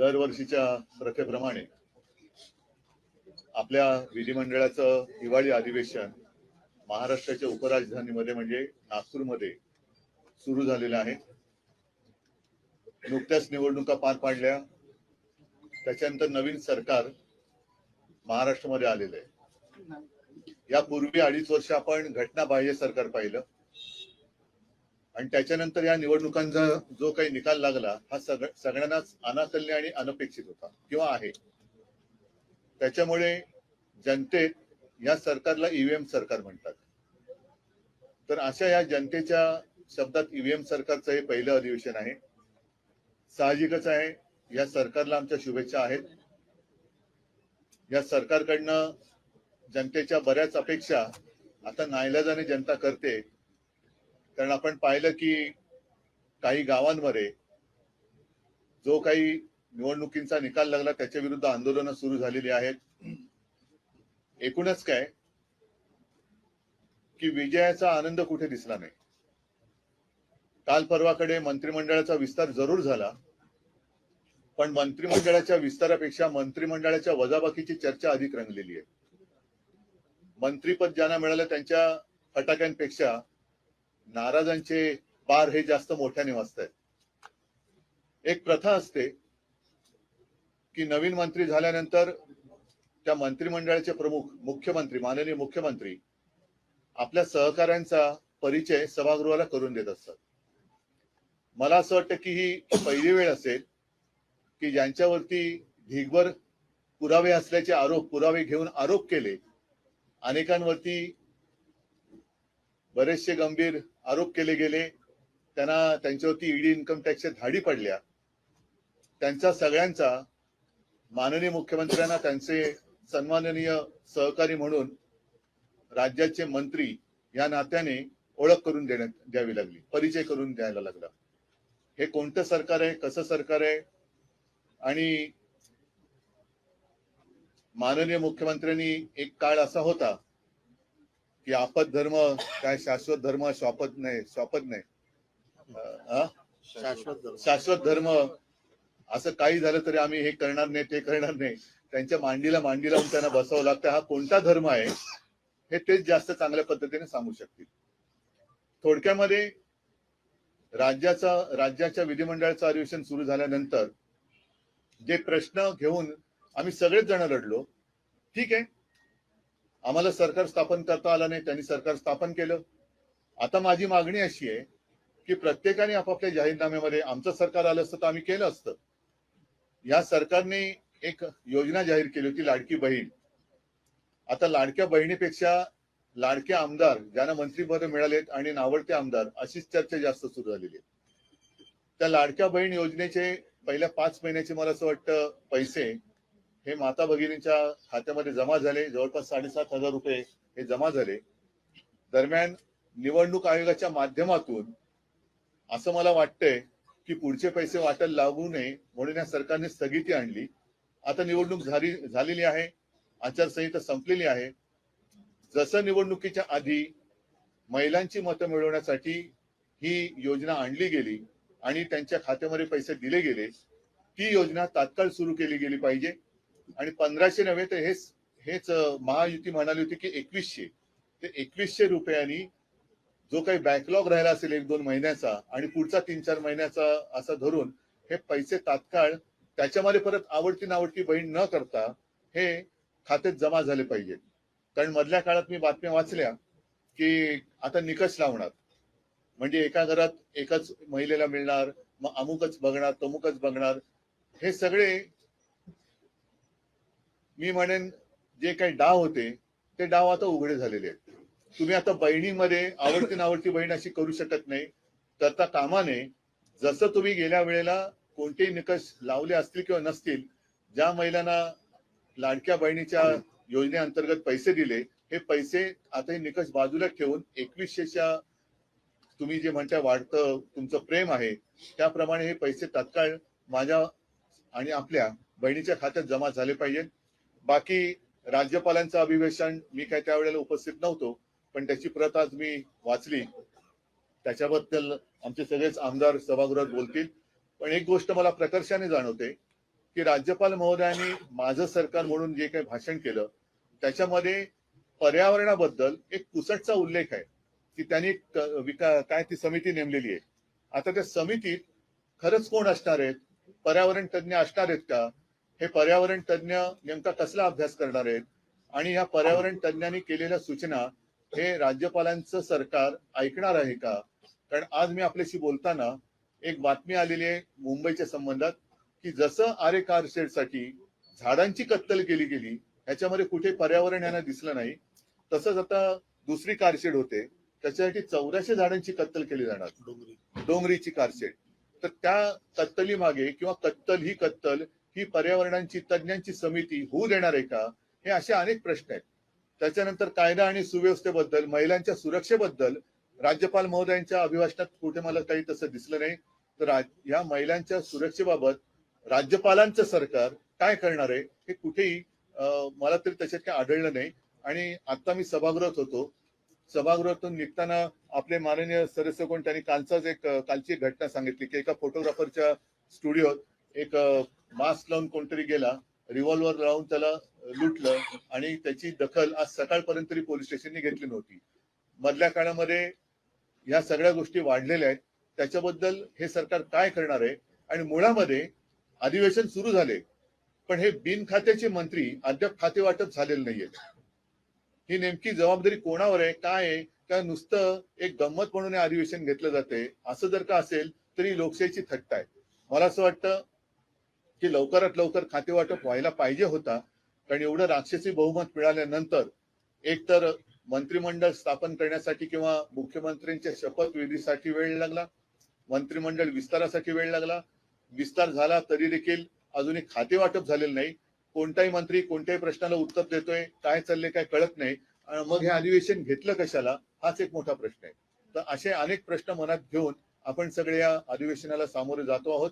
दरवर्षीच्या प्रथेप्रमाणे आपल्या विधिमंडळाचं हिवाळी अधिवेशन महाराष्ट्राच्या उपराजधानीमध्ये म्हणजे नागपूरमध्ये सुरू झालेलं आहे. नुकत्याच निवडणुका पार पाडल्या, त्याच्यानंतर नवीन सरकार महाराष्ट्रामध्ये आलेलं आहे. यापूर्वी 2.5 वर्ष आपण घटनाबाह्य सरकार पाहिलं आणि त्याच्यानंतर या निवडणुकांचा जो काही निकाल लागला हा सगळ्यांनाच अनाकलनीय आणि अनपेक्षित होता किंवा आहे. त्याच्यामुळे जनतेत या सरकारला ईव्हीएम सरकार म्हणतात. तर अशा या जनतेच्या शब्दात ईव्हीएम सरकारचं हे पहिलं अधिवेशन आहे. साहजिकच आहे, या सरकारला आमच्या शुभेच्छा आहेत. या सरकारकडनं जनतेच्या बऱ्याच अपेक्षा आता नाईलाजाने जनता करते. कारण आपण पाहिलं की काही गावांमध्ये जो काही निवडणुकींचा निकाल लागला त्याच्या विरुद्ध आंदोलनं सुरू झालेली आहेत. एकूणच काय की विजयाचा आनंद कुठे दिसला नाही. काल परवाकडे मंत्रिमंडळाचा विस्तार जरूर झाला, पण मंत्रिमंडळाच्या विस्तारापेक्षा मंत्रिमंडळाच्या वजाबाकीची चर्चा अधिक रंगलेली आहे. मंत्रीपद ज्यांना मिळालं त्यांच्या फटाक्यांपेक्षा नाराजांचे पार हे जास्त मोठ्याने वाजतायत. एक प्रथा असते की नवीन मंत्री झाल्यानंतर त्या मंत्रिमंडळाचे प्रमुख मुख्यमंत्री माननीय मुख्यमंत्री आपल्या सहकाऱ्यांचा परिचय सभागृहाला करून देत असतात. मला असं वाटतं की ही पहिली वेळ असेल की ज्यांच्यावरती ढीगभर पुरावे असल्याचे पुरावे घेऊन आरोप केले, अनेकांवरती बरेचसे गंभीर आरोप केले गेले, त्यांच्यावरती ईडी इन्कम टॅक्सच्या धाडी पडल्या, त्यांचा सगळ्यांचा माननीय मुख्यमंत्र्यांना त्यांचे सन्माननीय सहकारी म्हणून राज्याचे मंत्री या नात्याने ओळख करून द्यावी लागली, परिचय करून द्यायला लागला. हे कोणतं सरकार आहे, कसं सरकार आहे? आणि माननीय मुख्यमंत्र्यांनी एक काळ असा होता की आपद धर्म काय शाश्वत धर्म शाश्वत नाही शाश्वत धर्म, असं काही झालं तरी आम्ही हे करणार नाही ते करणार नाही. त्यांच्या मांडीला लावून त्यांना बसावं लागतं. हा कोणता धर्म आहे हे तेच जास्त चांगल्या पद्धतीने सांगू शकतील. थोडक्यामध्ये राज्याच्या विधिमंडळाचं अधिवेशन सुरू झाल्यानंतर जे प्रश्न घेऊन आम्ही सगळेच जण लढलो, ठीक आहे, आम्हाला सरकार स्थापन करता आलं नाही, त्यांनी सरकार स्थापन केलं. आता माझी मागणी अशी आहे की प्रत्येकाने आपापल्या जाहीरनाम्यामध्ये आमचं सरकार आलं असतं तर आम्ही केलं असतं. या सरकारने एक योजना जाहीर केली होती, लाडकी बहीण. आता लाडक्या बहिणीपेक्षा लाडके आमदार ज्यांना मंत्रिपद मिळालेत आणि नावडते आमदार अशीच चर्चा जास्त सुरू झालेली आहे. त्या लाडक्या बहीण योजनेचे पहिल्या 5 महिन्याचे मला असं वाटतं पैसे हे माता भगिनींच्या खात्यामध्ये जमा झाले. जवळपास 7,500 रुपये हे जमा झाले. दरम्यान निवडणूक आयोगाच्या माध्यमातून असं मला वाटतंय की पुढचे पैसे वाटायला लागू नये म्हणून या सरकारने स्थगिती आणली. आता निवडणूक झालेली आहे, आचारसंहिता संपलेली आहे. जसं निवडणुकीच्या आधी महिलांची मतं मिळवण्यासाठी ही योजना आणली गेली आणि त्यांच्या खात्यामध्ये पैसे दिले गेले, ती योजना तात्काळ सुरू केली गेली पाहिजे. आणि 1500 नव्हे तर हेच महायुती म्हणाली होती की 2100 ते 2100 रुपयांनी जो काही बॅकलॉग राहिला असेल 1-2 महिन्याचा आणि पुढचा 3-4 महिन्याचा असं धरून हे पैसे तात्काळ त्याच्यामध्ये परत आवडती नावडती बहीण न करता हे खात्यात जमा झाले पाहिजे. कारण मधल्या काळात मी बातम्या वाचल्या की आता निकष लावणार, म्हणजे एका घरात एकच महिलेला मिळणार, मग अमुकच बघणार तमुकच बघणार. हे सगळे मी म्हणेन जे काही डाव होते ते डाव आता उघडे झालेले आहेत. तुम्ही आता बहिणीमध्ये आवडती नावडती बहीण अशी करू शकत नाही. करता कामाने जसं तुम्ही गेल्या वेळेला कोणतेही निकष लावले असतील किंवा नसतील, ज्या महिलांना लाडक्या बहिणीच्या योजनेअंतर्गत पैसे दिले, हे पैसे आता हे निकष बाजूला ठेवून 2100च्या तुम्ही जे म्हणता वाढतं तुमचं प्रेम आहे त्याप्रमाणे हे पैसे तात्काळ माझ्या आणि आपल्या बहिणीच्या खात्यात जमा झाले पाहिजे. बाकी राज्यपालांचं अभिभाषण मी काय त्यावेळेला उपस्थित नव्हतो, पण त्याची प्रत आज मी वाचली. त्याच्याबद्दल आमचे सगळेच आमदार सभागृहात बोलतील. पण एक गोष्ट मला प्रकर्षाने जाणवते की राज्यपाल महोदयांनी माझं सरकार म्हणून जे काही भाषण केलं त्याच्यामध्ये पर्यावरणाबद्दल एक पुसटचा उल्लेख आहे की त्यांनी काय ती समिती नेमलेली आहे. आता त्या समितीत खरंच कोण असणार आहेत? पर्यावरण तज्ञ असणार आहेत का? हे पर्यावरण तज्ञ नेमका कसला अभ्यास करणार आहेत आणि या पर्यावरण तज्ञांनी केलेल्या सूचना हे राज्यपालांचं सरकार ऐकणार आहे का? कारण आज मी आपल्याशी बोलताना एक बातमी आलेली आहे मुंबईच्या संबंधात की जसं आरे कारशेडसाठी झाडांची कत्तल केली गेली ह्याच्यामध्ये कुठे पर्यावरण यांना दिसलं नाही, तसंच आता दुसरी कारशेड होते त्याच्यासाठी 1400 झाडांची कत्तल केली जाणार, डोंगरीची कारशेड. तर त्या कत्तली मागे किंवा कत्तल ही पर्यावरणाची तज्ञांची समिती होऊ देणार आहे का? हे असे अनेक प्रश्न आहेत. त्याच्यानंतर कायदा आणि सुव्यवस्थेबद्दल, महिलांच्या सुरक्षेबद्दल राज्यपाल महोदयांच्या अभिभाषणात कुठे मला काही तसं दिसलं नाही. तर या महिलांच्या सुरक्षेबाबत राज्यपालांचं सरकार काय करणार आहे हे कुठेही मला तरी त्याच्यात काही आढळलं नाही. आणि आता मी सभागृहात होतो, सभागृहातून निघताना आपले माननीय सदस्य कोण त्यांनी कालची एक घटना सांगितली की एका फोटोग्राफरच्या स्टुडिओत एक मास्क लावून कोणतरी गेला, रिव्हॉल्वर लावून त्याला लुटलं आणि त्याची दखल आज सकाळपर्यंत तरी पोलीस स्टेशनने घेतली नव्हती. मधल्या काळामध्ये या सगळ्या गोष्टी वाढलेल्या आहेत. त्याच्याबद्दल हे सरकार काय करणार आहे? आणि मुळामध्ये अधिवेशन सुरू झाले पण हे बिनखात्याचे मंत्री अद्याप खाते वाटप झालेले नाहीये. ही नेमकी जबाबदारी कोणावर आहे? काय आहे? का नुसतं एक गंमत म्हणून अधिवेशन घेतलं जाते? असं जर का असेल तरी लोकशाहीची थट्टा आहे. मला असं वाटतं की लवकरात लवकर खाते वाटप व्हायला पाहिजे होता. कारण एवढं राक्षसी बहुमत मिळाल्यानंतर एकतर मंत्रिमंडळ स्थापन करण्यासाठी किंवा मुख्यमंत्र्यांच्या शपथविधीसाठी वेळ लागला, मंत्रिमंडळ विस्तारासाठी वेळ लागला, विस्तार झाला तरी देखील अजूनही खाते वाटप झालेलं नाही. कोणताही मंत्री कोणत्याही प्रश्नाला उत्तर देतोय, काय चाललंय काय कळत नाही. मग हे अधिवेशन घेतलं कशाला हाच एक मोठा प्रश्न आहे. तर असे अनेक प्रश्न मनात घेऊन आपण सगळे या अधिवेशनाला सामोरे जातो आहोत.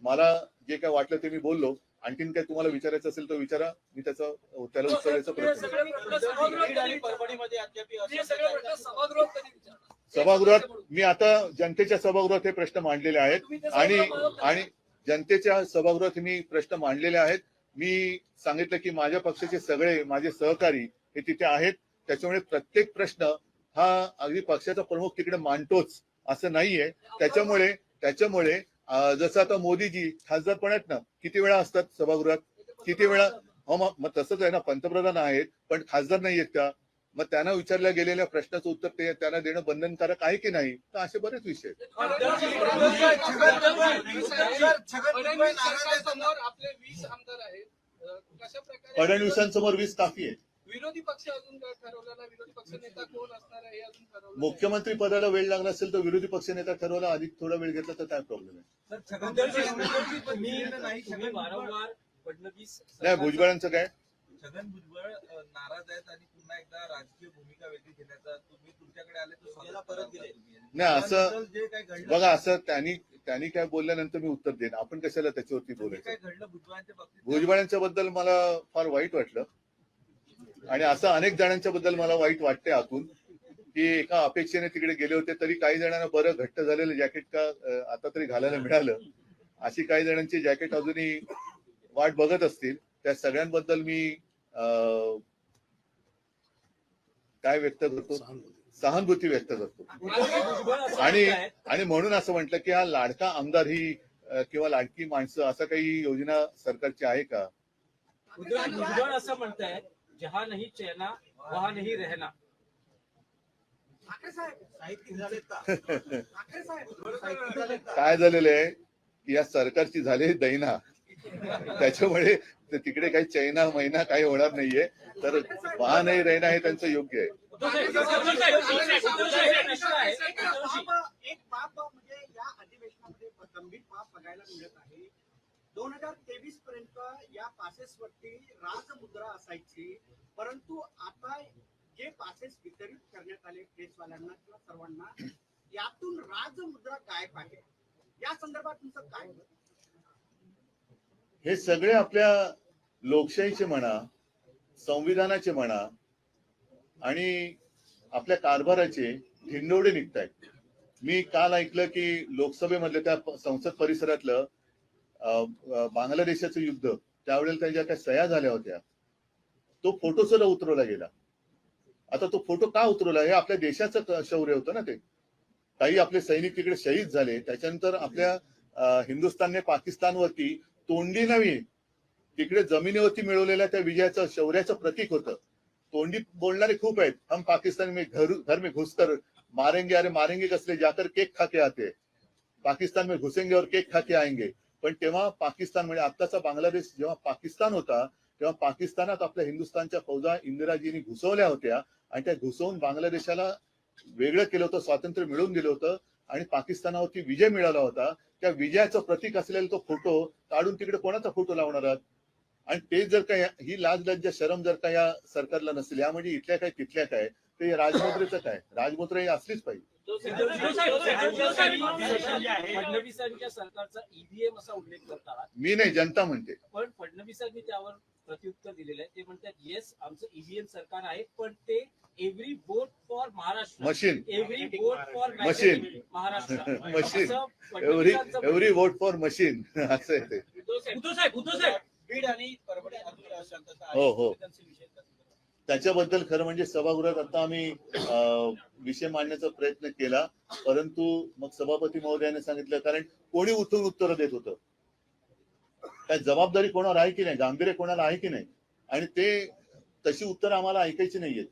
मला जे काय वाटलं ते मी बोललो. आणखीन काय तुम्हाला विचारायचं असेल तर विचारा, मी त्याला उत्तर द्यायचा प्रयत्न सभागृहात मी आता जनतेच्या सभागृहात हे प्रश्न मांडलेले आहेत आणि जनतेच्या सभागृहात मी प्रश्न मांडलेले आहेत. मी सांगितलं की माझ्या पक्षाचे सगळे माझे सहकारी हे तिथे आहेत. त्याच्यामुळे प्रत्येक प्रश्न हा अगदी पक्षाचा प्रमुख तिकडे मांडतोच असं नाहीये. त्याच्यामुळे जसं आता मोदीजी खासदार पण आहेत ना, किती वेळा असतात सभागृहात, किती वेळा? मग तसंच आहे ना, पंतप्रधान आहेत पण खासदार नाही आहेत का? मग त्यांना विचारल्या गेलेल्या प्रश्नाचं उत्तर ते त्यांना देणं बंधनकारक आहे की नाही? तर असे बरेच विषय फडणवीसांसमोर 20 काफी आहे. विरोधी पक्ष अजून काय ठरवलेला? विरोधी पक्ष नेता कोण असणार आहे हे अजून ठरवलं? मुख्यमंत्री पदाला वेळ लागला असेल तर विरोधी पक्ष नेता ठरवला, अधिक थोडा वेळ घेतला तर काय प्रॉब्लेम आहे? नाही, भुजबळांचं काय? छगन भुजबळ नाराज आहेत आणि पुन्हा एकदा राजकीय भूमिका वेगळी घेण्याचा तुम्ही तुमच्याकडे आले तर परत गेले नाही. असं बघा, असं त्यांनी काय बोलल्यानंतर मी उत्तर देईन. आपण कशाला त्याच्यावरती बोलायचं? भुजबळांच्या बद्दल मला फार वाईट वाटलं आणि असं अनेक जणांच्या बद्दल मला वाईट वाटते आतून की एका अपेक्षेने तिकडे गेले होते तरी काही जणांना बरं घट्ट झालेलं जॅकेट का आता तरी घालायला मिळालं, अशी काही जणांची जॅकेट अजूनही वाट बघत असतील. त्या सगळ्यांबद्दल मी काय व्यक्त करतो? सहानुभूती व्यक्त करतो. आणि म्हणून असं म्हटलं की हा लाडका आमदार ही किंवा लाडकी माणसं असं काही योजना सरकारची आहे का? भुजबळ असं म्हणताय, जहां नहीं चैना वहां नहीं रहना. काय झालेलं आहे की या सरकारची झाली दैना, त्याच्यामुळे तिकडे काही चैना महिना काही होणार नाहीये. तर वहा नाही रहना हे त्यांचं योग्य आहे. एक बाब म्हणजे या अधिवेशनामध्ये गंभीर बाब बघायला मिळत आहे. 2023 पर्यंत या पासेसवरती राजमुद्रा असायची, परंतु आता जे पासेस वितरित करण्यात आले प्रेसवाल्यांना किंवा सर्वांना, यातून राजमुद्रा गायब आहे. या संदर्भात तुमचं काय? हे सगळे आपल्या लोकशाहीचे म्हणा, संविधानाचे म्हणा आणि आपल्या कारभाराचे धिंडोडे निघतायत. मी काल ऐकलं की लोकसभेमधले त्या संसद परिसरातलं बांगलादेशाचं युद्ध त्यावेळेला त्या ज्या काही सह्या झाल्या होत्या तो फोटो सुद्धा उतरवला गेला. आता तो फोटो का उतरवला हे आपल्या देशाचं शौर्य होतं ना. ते काही आपले सैनिक तिकडे शहीद झाले. त्याच्यानंतर आपल्या हिंदुस्थानने पाकिस्तानवरती तोंडी नव्हे तिकडे जमिनीवरती मिळवलेल्या त्या विजयाचं शौर्याचं प्रतीक होतं. तोंडी बोलणारे खूप आहेत. हम पाकिस्तान में घर में घुसकर मारेंगे, अरे मारेंगे कसले, जाकर केक खा के आते, पाकिस्तान में घुसेंगे और केक खा के आएंगे. पण तेव्हा पाकिस्तान म्हणजे आत्ताचा बांगलादेश जेव्हा पाकिस्तान होता तेव्हा पाकिस्तानात आपल्या हिंदुस्थानच्या फौजा इंदिराजींनी घुसवल्या होत्या आणि त्या घुसवून बांगलादेशाला वेगळं केलं होतं, स्वातंत्र्य मिळवून दिलं होतं आणि पाकिस्तानावरती विजय मिळाला होता. त्या विजयाचं प्रतीक असलेला तो फोटो काढून तिकडे कोणाचा फोटो लावणार आहात? आणि ते जर का ही लाज लज्जा शरम जर का या सरकारला नसेल, या म्हणजे इथल्या काय तिथल्या काय, ते राजमुद्रेचं काय, राजमुद्रा ही असलीच पाहिजे. फडणवीसांच्या सरकारचा ईव्हीएम असा उल्लेख करतात. मी नाही, जनता म्हणते. पण फडणवीसांनी त्यावर प्रत्युत्तर दिलेलं आहे. ते म्हणतात येस आमचं ईव्हीएम सरकार आहे पण ते every vote for Maharashtra, machine, every vote for machine, Maharashtra, machine, every vote for machine असं आहे ते. बीड आणि परभणी अजून शांतता आहे. हो, हो. त्यांचे विषय काय? त्याच्याबद्दल खरं म्हणजे सभागृहात आता आम्ही विषय मांडण्याचा प्रयत्न केला, परंतु मग सभापती महोदयाने सांगितलं, कारण कोणी उठून उत्तर देत होतं, काय जबाबदारी कोणावर आहे की नाही, गांभीर्य कोणाला आहे की नाही, आणि ते तशी उत्तर आम्हाला ऐकायची नाहीयेत.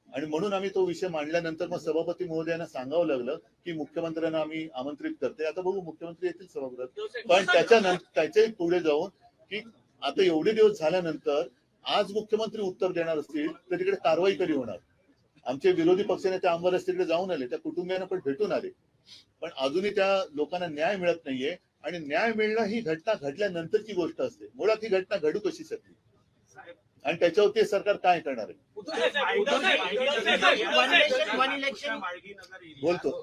आणि म्हणून आम्ही तो विषय मांडल्यानंतर मग सभापती महोदयांना सांगावं लागलं की मुख्यमंत्र्यांना आम्ही आमंत्रित करते. आता बघू मुख्यमंत्री येतील सभागृहात, पण त्याच्याही पुढे जाऊन की आता एवढे दिवस झाल्यानंतर आज मुख्यमंत्री उत्तर देणार असतील तर तिकडे कारवाई कधी होणार? आमचे विरोधी पक्षनेते आमदार तिकडे जाऊन आले, त्या कुटुंबियांना पण भेटून आले, पण अजूनही त्या लोकांना न्याय मिळत नाहीये. आणि न्याय मिळणं ही घटना घडल्यानंतरची गोष्ट असते. मुळात ही घटना घडू कशी शकली आणि त्याच्यावरती सरकार काय करणार आहे? बोलतो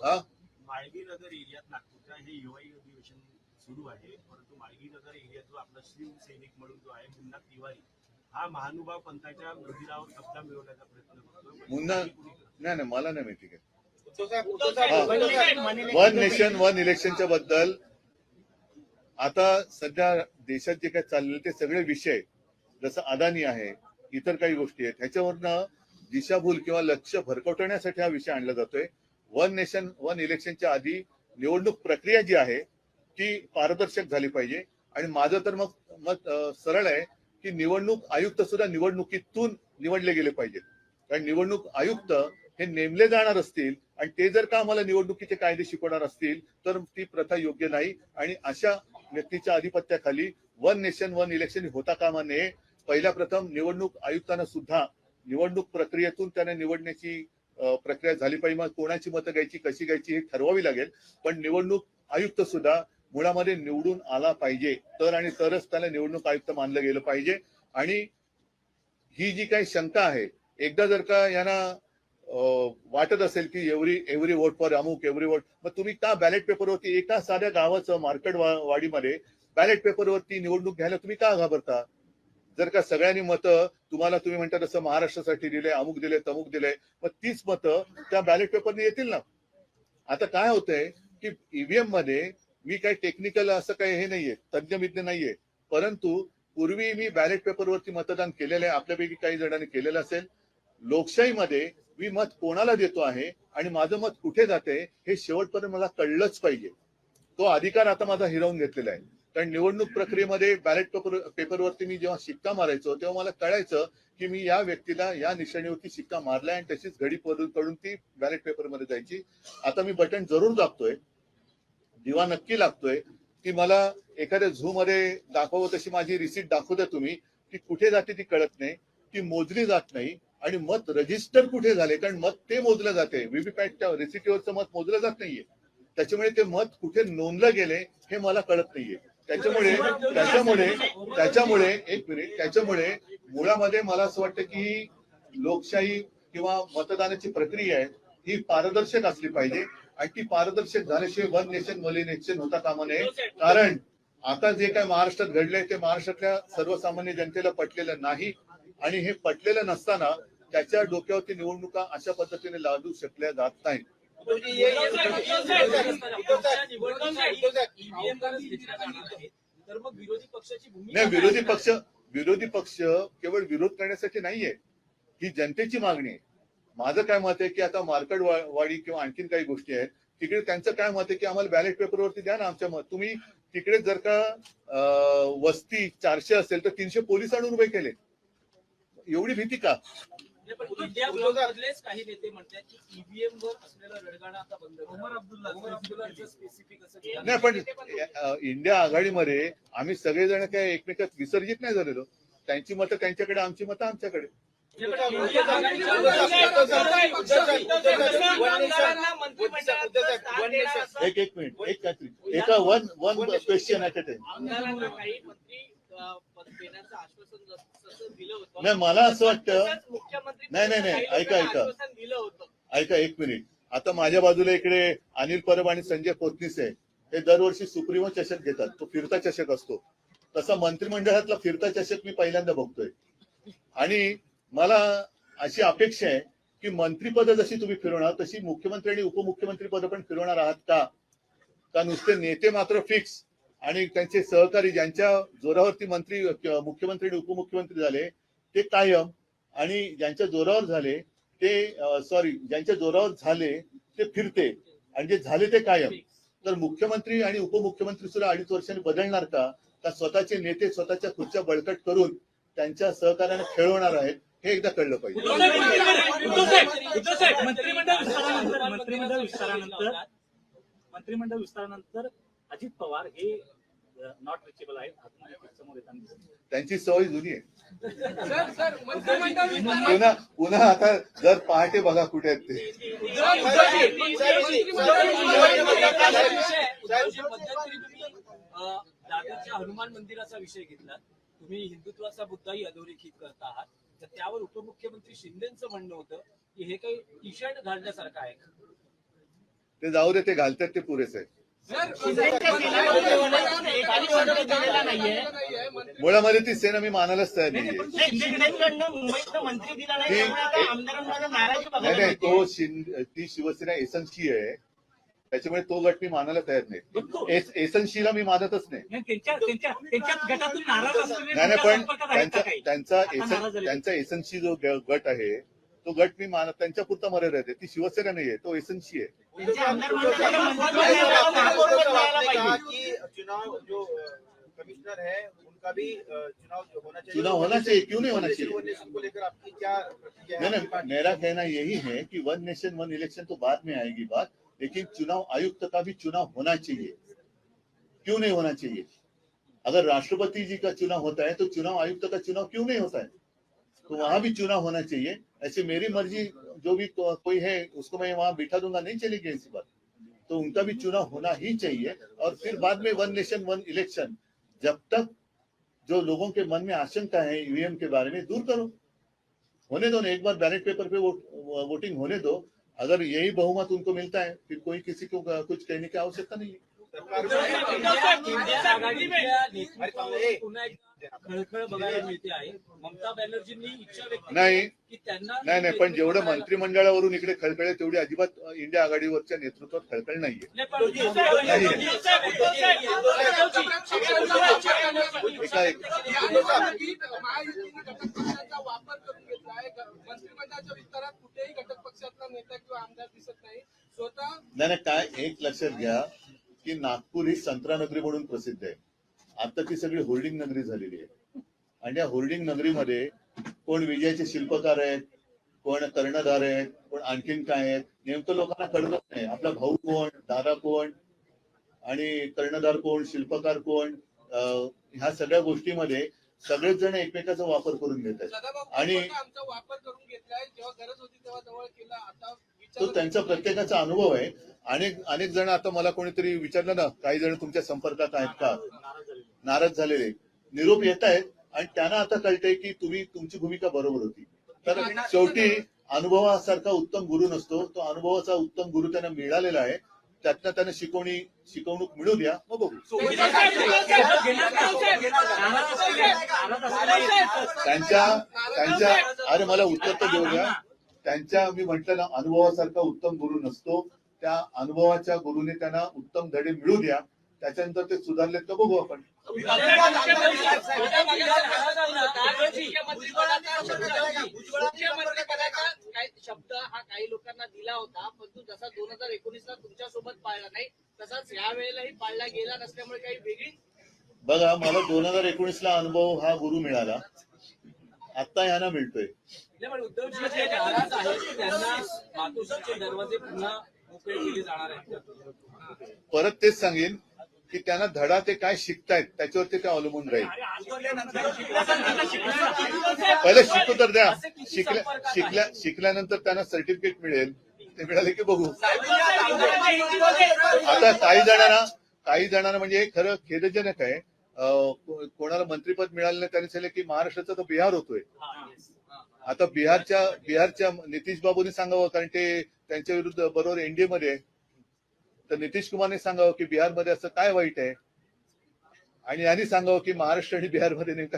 माळगी नगर एरियात नागपूरच्या हे युवा अधिवेशन सुरू आहे, परंतु माळगी नगर एरियात जो आपला शिवसैनिक म्हणून जो आहे मुन्ना तिवारी हा महानुभाव पंथाच्या मंदिरावर कब्जा मिळवण्याचा प्रयत्न करतो. मुन्ना नाही, मला नाही माहिती काय. वन नेशन वन इलेक्शनच्या बद्दल आता सध्या देशात जे काय चाललेले ते सगळे विषय, जसं अदानी आहे, इतर काही गोष्टी आहेत, ह्याच्यावरनं दिशाभूल किंवा लक्ष भरकटवण्यासाठी हा विषय आणला जातोय. वन नेशन वन इलेक्शनच्या आधी निवडणूक प्रक्रिया जी आहे ती पारदर्शक झाली पाहिजे. आणि माझं तर मत सरळ आहे की निवडणूक आयुक्त सुद्धा निवडणुकीतून निवडले गेले पाहिजेत. कारण निवडणूक आयुक्त हे नेमले जाणार असतील आणि ते जर का आम्हाला निवडणुकीचे कायदे शिकवणार असतील तर ती प्रथा योग्य नाही. आणि अशा व्यक्तीच्या अधिपत्याखाली वन नेशन वन इलेक्शन होता कामा नये. पहिल्या प्रथम निवडणूक आयुक्तांना सुद्धा निवडणूक प्रक्रियेतून त्यांना निवडण्याची प्रक्रिया झाली पाहिजे. मग कोणाची मतं घ्यायची, कशी घ्यायची हे ठरवावी लागेल, पण निवडणूक आयुक्त सुद्धा मुळामध्ये निवडून आला पाहिजे आणि तरच त्याला निवडणूक आयुक्त मानलं गेलं पाहिजे. आणि ही जी काही शंका आहे, एकदा जर का यांना वाटत असेल की एव्हरी वोट फॉर अमुक, एव्हरी वोट, मग तुम्ही का बॅलेट पेपरवरती एका साध्या गावाचं मार्केट वाडीमध्ये बॅलेट पेपरवरती निवडणूक घ्यायला तुम्ही का घाबरता? जर का सगळ्यांनी मतं तुम्ही म्हणता तसं महाराष्ट्रासाठी दिले, अमुक दिले, तमुक दिले, मग तीच मतं त्या बॅलेट पेपरने येतील ना. आता काय होतंय की ईव्हीएम मध्ये मी काही टेक्निकल असं काही हे नाहीये, तज्ञ नाहीये, परंतु पूर्वी मी बॅलेट पेपरवरती मतदान केलेलं आहे, आपल्यापैकी काही जणांनी केलेलं असेल. लोकशाहीमध्ये मी मत कोणाला देतो आहे आणि माझं मत कुठे जाते हे शेवटपर्यंत मला कळलंच पाहिजे. तो अधिकार आता माझा हिरावून घेतलेला आहे. कारण निवडणूक प्रक्रियेमध्ये बॅलेट पेपरवरती मी जेव्हा शिक्का मारायचो तेव्हा मला कळायचं की मी या व्यक्तीला या निशाणीवरती शिक्का मारलाय आणि तशीच घडी पडून ती बॅलेट पेपरमध्ये जायची. आता मी बटन जरूर दाबतोय, दिवा नक्की लागतोय की मला एखाद्या झू मध्ये दाखवावं तशी माझी रिसीट दाखवू द्या तुम्ही, ती कुठे जाते ती कळत नाही, ती मोजली जात नाही. आणि मत रजिस्टर कुठे झाले, कारण मत ते मोजलं जाते, व्हीव्हीपॅटच्या रिसिटीवरचं मत मोजलं जात नाहीये. त्याच्यामुळे ते मत कुठे नोंदलं गेले हे मला कळत नाहीये. त्याच्यामुळे मुळामध्ये मला असं वाटतं की लोकशाही किंवा मतदानाची प्रक्रिया आहे ही पारदर्शक असली पाहिजे. आणि ती पारदर्शक झाल्याशिवाय वन नेशन वन इलेक्शन होता कामा नये. कारण आता जे काय महाराष्ट्रात घडलंय ते महाराष्ट्रातल्या सर्वसामान्य जनतेला पटलेलं नाही. आणि हे पटलेलं नसताना त्याच्या डोक्यावरती निवडणुका अशा पद्धतीने लादू शकल्या जात नाहीत. तर मग पक्षाची भूमिका नाही, काय? विरोधी पक्ष केवळ विरोध करण्यासाठी नाहीये, ही जनतेची मागणी आहे. माझं काय मत आहे की आता मार्केटवाडी किंवा आणखीन काही गोष्टी आहेत तिकडे त्यांचं काय मत आहे की आम्हाला बॅलेट पेपरवरती द्या ना आमच्या मत. तुम्ही तिकडे जर का वस्ती 400 असेल तर 300 पोलीस आणून उभे केले. एवढी भीती का? नाही, पण इंडिया ब्लॉकमधलेच काही नेते म्हणतात की ईव्हीएम वर असलेला रडगाणं आता बंद करा. ओमर अब्दुल्ला स्पेसिफिक असं केलं. नाही, पण इंडिया आघाडीमध्ये आम्ही सगळेजण काय एकमेकात विसर्जित नाही झालेलो. त्यांची मतं त्यांच्याकडे, आमची मतं आमच्याकडे. नाही, पण इंडिया आघाडीच्या एक मिनिट, एक काहीतरी एका one question at a time. आमदारांना काही मंत्री पद देण्याचं आश्वासन जसं दिलं होतं. नाही, मला असं वाटतं, तसंच मुख्यमंत्री नाही, ऐका. आश्वासन दिलं होतं. ऐका एक मिनिट. आता माझ्या बाजूला इकडे अनिल परब आणि संजय कोतनीस आहे. हे दरवर्षी सुप्रीमो चषक घेतात. तो फिरता चषक असतो. तसा मंत्रिमंडळातला फिरता चषक मी पहिल्यांदा बघतोय. आणि मला अशी अपेक्षा आहे की मंत्रीपद जशी तुम्ही फिरवणार तशी मुख्यमंत्री आणि उपमुख्यमंत्री पद पण फिरवणार आहात का नुसते नेते मात्र फिक्स आणि त्यांचे सहकारी ज्यांच्या जोरावरती मुख्यमंत्री आणि उपमुख्यमंत्री झाले ते कायम, आणि ज्यांच्या जोरावर झाले ज्यांच्या जोरावर झाले ते फिरते, आणि जे झाले ते कायम. तर मुख्यमंत्री आणि उपमुख्यमंत्री सुद्धा 2.5 वर्षांनी बदलणार का स्वतःचे नेते स्वतःच्या खुर्च्या बळकट करून त्यांच्या सहकार्याने खेळवणार आहेत? हे एकदा कळलं पाहिजे. मंत्रिमंडळ विस्तारानंतर अजित पवार हे नॉट रिचेबल आहेत. समोर येताना त्यांची सवय जुनी आहे. सर मंत्रिमंडळ पुन्हा आता जर पहाटे बघा कुठे आहेत ते. दादरच्या हनुमान मंदिराचा विषय घेतला. तुम्ही हिंदुत्वाचा मुद्दाही अधोरेखित करत आहात. तर त्यावर उपमुख्यमंत्री शिंदेचं म्हणणं होतं की हे काही टी शर्ट घालण्यासारखं आहे. ते जाऊ दे, ते घालतात ते पुरेसे आहे. मुळामध्ये ती सेना मी मानायलाच तयार नाहीये. मंत्री दिला नाही, आमदारांमध्ये नाराजी नाही, ती शिवसेना एसएनसी आहे, त्याच्यामुळे तो गट मी मानायला तयार नाही. एसएनसीला मी मानतच नाही. गटातून नाराज नाही, पण त्यांचा एसएनसी जो गट आहे तो गट मी मानत त्यांच्या पुरता मर्यादित आहे. ती शिवसेना नाहीये, तो एसएनसी आहे. चुनाव जो कमिश्नर है उनका भी चुनाव होना चाहिए, क्यों नहीं होना चाहिए? को लेकर आपकी क्या प्रतिक्रिया है? नहीं, मेरा कहना यही है कि 1 नेशन 1 इलेक्शन तो बाद में आएगी बात, लेकिन चुनाव आयुक्त का भी चुनाव होना चाहिए. क्यों नहीं होना चाहिए? अगर राष्ट्रपति जी का चुनाव होता है तो चुनाव आयुक्त का चुनाव क्यों नहीं होता है? तो वहां भी चुनाव होना चाहिए. ऐसे मेरी मर्जी जो भी कोई है उसको मैं वहां बिठा दूंगा, नहीं चलेगी ऐसी बात. तो उनका भी चुनाव होना ही चाहिए. और फिर बाद में 1 नेशन 1 इलेक्शन, जब तक जो लोगों के मन में आशंका है ईवीएम के बारे में, दूर करो. होने दो ना, एक बार बैलेट पेपर पे वोटिंग होने दो. अगर यही बहुमत उनको मिलता है फिर कोई किसी को कुछ कहने की आवश्यकता नहीं है. इंडिया आघाडीच्या नेतृत्वावर पुन्हा एकदा खळखळ बघायला मिळते आहे. ममता बॅनर्जींनी इच्छा व्यक्त नाही, केली की त्यांना नाही, पण जेवढं मंत्रिमंडळावरून इकडे खळखळ तेवढी अजिबात इंडिया आघाडीवरच्या नेतृत्वात खळखळ नाहीये. महायुतीने घटक पक्षांचा वापर करून घेतला आहे. मंत्रिमंडळाच्या विस्तारात कुठेही घटक पक्षातला नेता किंवा आमदार दिसत नाही. स्वतः नाही, काय एक लक्षात घ्या की नागपूर ही संत्रा नगरी म्हणून प्रसिद्ध आहे. आता ती सगळी होर्डिंग नगरी झालेली आहे. आणि या होर्डिंग नगरीमध्ये कोण विजयाचे शिल्पकार आहेत, कोण कर्णधार आहेत, कोण आणखीन काय आहेत, नेमकं लोकांना कळतच नाही. आपला भाऊ कोण, दादा कोण, आणि कर्णधार कोण, शिल्पकार कोण, ह्या सगळ्या गोष्टीमध्ये सगळेच जण एकमेकाचा वापर करून घेत आहेत. आणि आमचा वापर करून घेतलाय. जेव्हा गरज होती तेव्हा जवळ केला. आता तो त्यांचा प्रत्येकाचा अनुभव आहे. अनेक जण, आता मला कोणीतरी विचारलं ना, काही जण तुमच्या संपर्कात आहेत का, नाराज झालेले निरोप येत आहेत. आणि त्यांना आता कळतंय की तुमची भूमिका बरोबर होती. तर शेवटी अनुभवासारखा उत्तम गुरु नसतो. तो अनुभवाचा उत्तम गुरु त्यांना मिळालेला आहे. त्यातनं त्यांना शिकवणूक मिळू द्या, मग बघू. त्यांच्या अरे मला उत्तर तर देऊ द्या. मी म्हटलं ना, अनुभवासारखा उत्तम गुरु नसतो. त्या अनुभवाच्या गुरुने त्यांना उत्तम धडे मिळू द्या. त्याच्यानंतर ते सुधारलेत तर बघू आपण. मुख्यमंत्रीपदाचा शब्द हा काही लोकांना दिला होता, परंतु जसा 2019ला तुमच्यासोबत पाळला नाही तसाच या वेळेलाही पाळला गेला नसल्यामुळे काही वेगळी. बघा, मला 2019ला अनुभव हा गुरु मिळाला, आता ह्यांना मिळतोय. नाही, पण उद्धवजी जे नाराज आहेत त्यांना मातोश्रीचे दरवाजे पुन्हा मोकळे केले जाणार आहेत. परत तेच सांगेन की त्यांना धडा ते काय शिकतायत त्याच्यावरती ते अवलंबून राहील. पहिले शिकू तर द्या. शिकल्यानंतर त्यांना सर्टिफिकेट मिळेल, ते मिळाले की बघू. आता काही जणांना म्हणजे हे खरं खेदजनक आहे, कोणाला मंत्रीपद मिळालं नाही त्यांनी सांगितलं की महाराष्ट्राचा तो बिहार होतोय. आता बिहारच्या नितीश बाबूंनी सांगावं, कारण ते त्यांच्या विरुद्ध बरोबर एनडीए मध्ये आहे. तर नितीश कुमारने सांगावं की बिहारमध्ये असं काय वाईट आहे, आणि यांनी सांगावं की महाराष्ट्र आणि बिहारमध्ये नेमका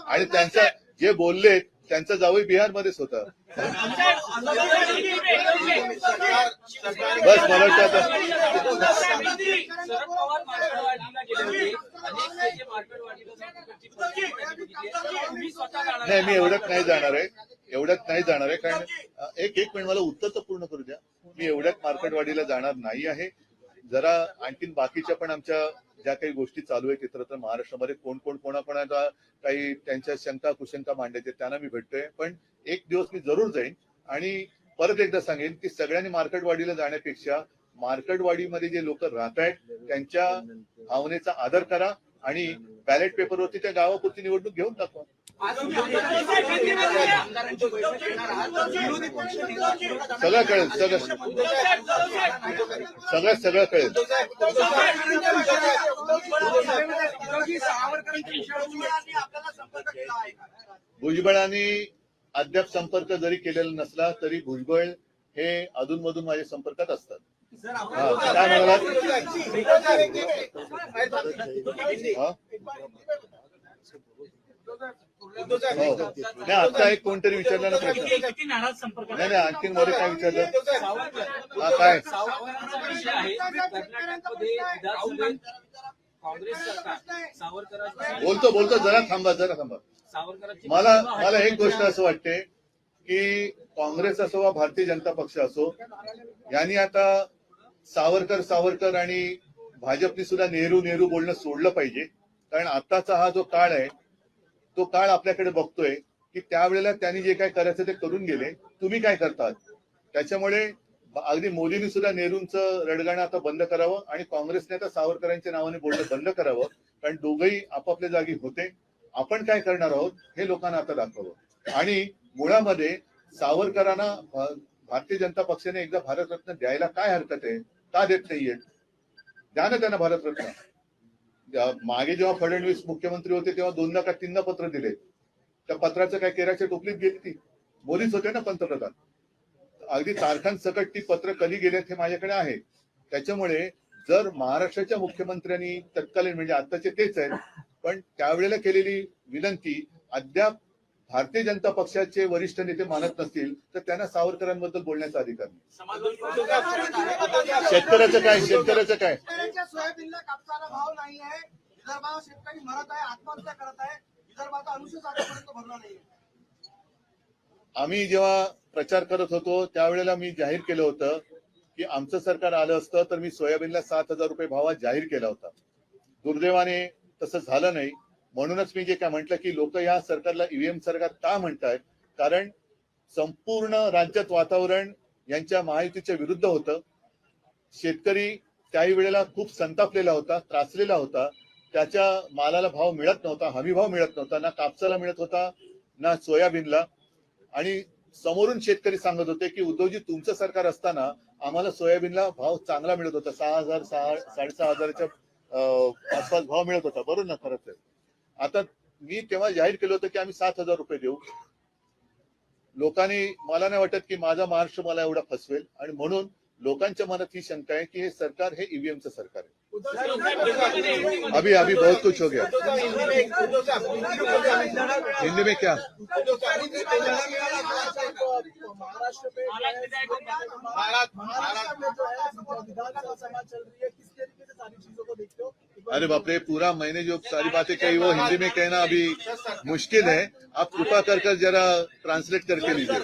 आणि त्यांचा जे बोलले त्यांचा जावई बिहारमध्येच होता. बस मला वाटतं आता शरद पवार मार्केटवाडीला गेले होते, अनेक नेते मार्केटवाडीला जाऊन तिकडची परिस्थिती बघितली आहे. तुम्ही स्वतः जाणार नाही, मी एवढ्यात नाही जाणार आहे, कारण एक मिनिट मला उत्तर तर पूर्ण करू द्या. मी एवढ्यात मार्केटवाडीला जाणार नाही आहे. जरा आणखीन बाकीच्या पण आमच्या ज्या काही गोष्टी चालू आहेत इतरत्र महाराष्ट्रामध्ये, कोण कोणाकोणाला काही त्यांच्या शंका कुशंका मांडायचे त्यांना मी भेटतोय. पण एक दिवस मी जरूर जाईन, आणि परत एकदा सांगेन की सगळ्यांनी मार्केटवाडीला जाण्यापेक्षा मार्केटवाडीमध्ये जे लोक राहत आहेत त्यांच्या भावनेचा आदर करा, आणि बॅलेट पेपरवरती त्या गावापुरती निवडणूक घेऊन टाकवा. सगळं कळेल, सगळं कळेल. भुजबळांनी अद्याप संपर्क जरी केलेला नसला तरी भुजबळ हे अधूनमधून माझ्या संपर्कात असतात. काय म्हणालात? नाही, आता एक कोणतरी विचारलं ना प्रश्न. नाही, आणखीन मध्ये काय विचारलं? काय विषय आहे. कर्नाटकमध्ये विधानसभेत काँग्रेस सरकार सावरकरांची बोलतो जरा थांबा. सावरकरांची मला एक गोष्ट असं वाटते की काँग्रेस असो वा भारतीय जनता पक्ष असो, यांनी आता सावरकर आणि भाजपने सुद्धा नेहरू बोलणं सोडलं पाहिजे. कारण आताचा हा जो काळ आहे तो काळ आपल्याकडे बघतोय की त्यावेळेला त्यांनी जे काय करायचं ते करून गेले, तुम्ही काय करतात. त्याच्यामुळे अगदी मोदींनी सुद्धा नेहरूंचं रडगाणं आता बंद करावं, आणि काँग्रेसने आता सावरकरांच्या नावाने बोलणं बंद करावं. कारण दोघंही आपापल्या जागी होते. आपण काय करणार आहोत हे लोकांना आता दाखवावं. आणि मुळामध्ये सावरकरांना भारतीय जनता पक्षाने एकदा भारतरत्न द्यायला काय हरकत आहे? का देत नाहीये? द्या ना त्यांना भारतरत्न. मागे जेव्हा फडणवीस मुख्यमंत्री होते तेव्हा 2दा का 3दा पत्र दिले. त्या पत्राचं काय केराच्या टोपलीत गेली ती? मोदीच होते ना पंतप्रधान. अगदी तारखांसकट ती पत्र कधी गेलेत हे माझ्याकडे आहे. त्याच्यामुळे जर महाराष्ट्राच्या मुख्यमंत्र्यांनी तत्कालीन, म्हणजे आताचे तेच आहेत, पण त्यावेळेला केलेली विनंती अद्याप भारतीय जनता पक्षाचे वरिष्ठ नेते मानत नसतील तर त्यांना सावरकरांबद्दल बोलण्याचा अधिकार नाही. शेतकऱ्याचं काय? सोयाबीनला कापसाला भाव नाही आहे, विदर्भात शेतकरी मरत आहे, आत्महत्या करत आहे, विदर्भाचा अनुसूचित आतापर्यंत भरला नाही. आम्ही जेव्हा प्रचार करत होतो त्यावेळेला मी जाहीर केलं होतं की आमचं सरकार आलं असतं तर मी सोयाबीनला 7,000 रुपये भावात जाहीर केला होता. दुर्दैवाने तसं झालं नाही. म्हणूनच मी जे काय म्हटलं की लोक या सरकारला ईव्हीएम सरकार का म्हणतायत, कारण संपूर्ण राज्यात वातावरण यांच्या महायुतीच्या विरुद्ध होतं. शेतकरी त्याही वेळेला खूप संतापलेला होता, त्रासलेला होता. त्याच्या मालाला भाव मिळत नव्हता, हमी भाव मिळत नव्हता, ना कापसाला मिळत होता ना सोयाबीनला. आणि समोरून शेतकरी सांगत होते की उद्धवजी तुमचं सरकार असताना आम्हाला सोयाबीनला भाव चांगला मिळत होता, 6,000 6,500च्या आसपास भाव मिळत होता. बरोबर ना? खरंच आहे. आता मी तेव्हा जाहीर केलं होतं की आम्ही 7,000 रुपये देऊ. लोकांनी, मला नाही वाटत की माझा महाराष्ट्र मला एवढा फसवेल, आणि म्हणून लोकांच्या मनात ही शंका आहे की हे सरकार हे ईव्हीएमचं सरकार आहे. अभी अभी बहुत कुछ हो गया. हिंदी में क्या? महाराष्ट्र में जो है विधानसभा सभा चल रही है, किस तरीके से सारी चीजों को देखते हो? अरे बाप रे, पूरा मैंने जो सारी बातें कही वो हिंदी में कहना अभी मुश्किल है. आप कृपा कर जरा ट्रांसलेट करके लीजिए.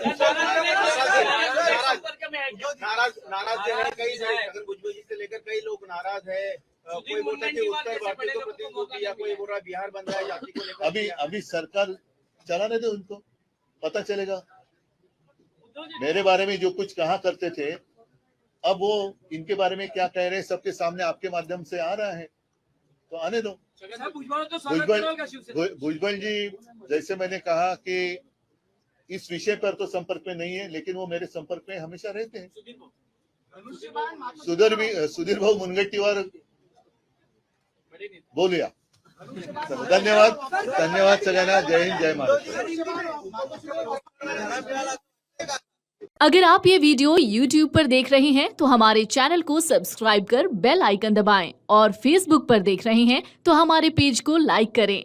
नाराज जो है कई छगन भुजबल जी से लेकर कई लोग नाराज है. कोई बोलता है कि उत्तर भारतीय को प्रतिनिधि या कोई बोल रहा है बिहार बन रहा है जाति को लेकर. अभी सरकार चलाने दो, उनको पता चलेगा. मेरे बारे में जो कुछ कहा करते थे, अब वो इनके बारे में क्या कह रहे हैं सबके सामने आपके माध्यम से आ रहा है, तो आने दो. भुजबल जी, जैसे मैंने कहा कि इस विषय पर तो संपर्क में नहीं है, लेकिन वो मेरे संपर्क में हमेशा रहते हैं. सुधीर भाऊ मुनगंटीवार बोलूया. धन्यवाद सगळ्यांना. जय हिंद, जय महाराष्ट्र. अगर आप ये वीडियो YouTube पर देख रहे हैं तो हमारे चैनल को सब्सक्राइब कर बेल आइकन दबाएं और Facebook पर देख रहे हैं तो हमारे पेज को लाइक करें.